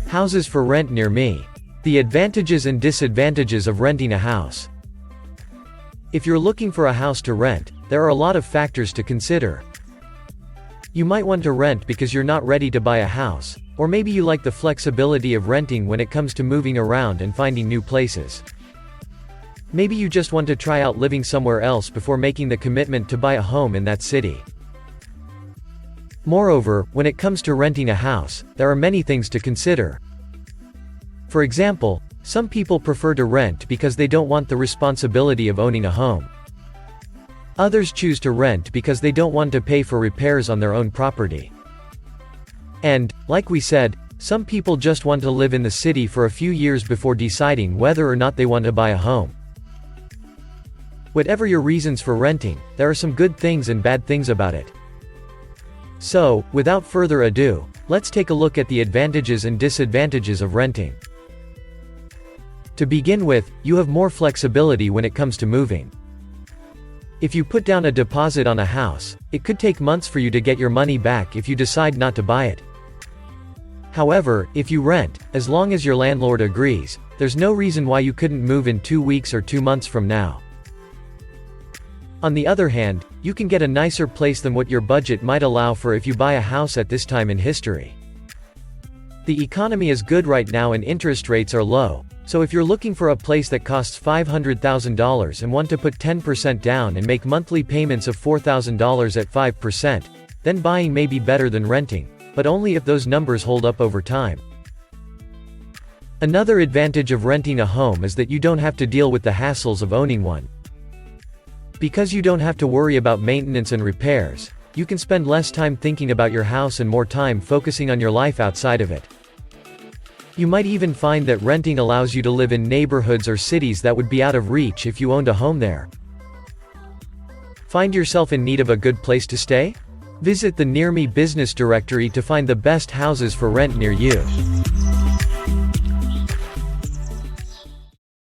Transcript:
Houses for rent near me. The advantages and disadvantages of renting a house. If you're looking for a house to rent, there are a lot of factors to consider. You might want to rent because you're not ready to buy a house, or maybe you like the flexibility of renting when it comes to moving around and finding new places. Maybe you just want to try out living somewhere else before making the commitment to buy a home in that city. Moreover, when it comes to renting a house, there are many things to consider. For example, some people prefer to rent because they don't want the responsibility of owning a home. Others choose to rent because they don't want to pay for repairs on their own property. And, like we said, some people just want to live in the city for a few years before deciding whether or not they want to buy a home. Whatever your reasons for renting, there are some good things and bad things about it. So, without further ado, let's take a look at the advantages and disadvantages of renting. To begin with, you have more flexibility when it comes to moving. If you put down a deposit on a house, it could take months for you to get your money back if you decide not to buy it. However, if you rent, as long as your landlord agrees, there's no reason why you couldn't move in 2 weeks or 2 months from now. On the other hand, you can get a nicer place than what your budget might allow for if you buy a house at this time in history. The economy is good right now and interest rates are low, so if you're looking for a place that costs $500,000 and want to put 10% down and make monthly payments of $4,000 at 5%, then buying may be better than renting, but only if those numbers hold up over time. Another advantage of renting a home is that you don't have to deal with the hassles of owning one. Because you don't have to worry about maintenance and repairs, you can spend less time thinking about your house and more time focusing on your life outside of it. You might even find that renting allows you to live in neighborhoods or cities that would be out of reach if you owned a home there. Find yourself in need of a good place to stay? Visit the Near Me business directory to find the best houses for rent near you.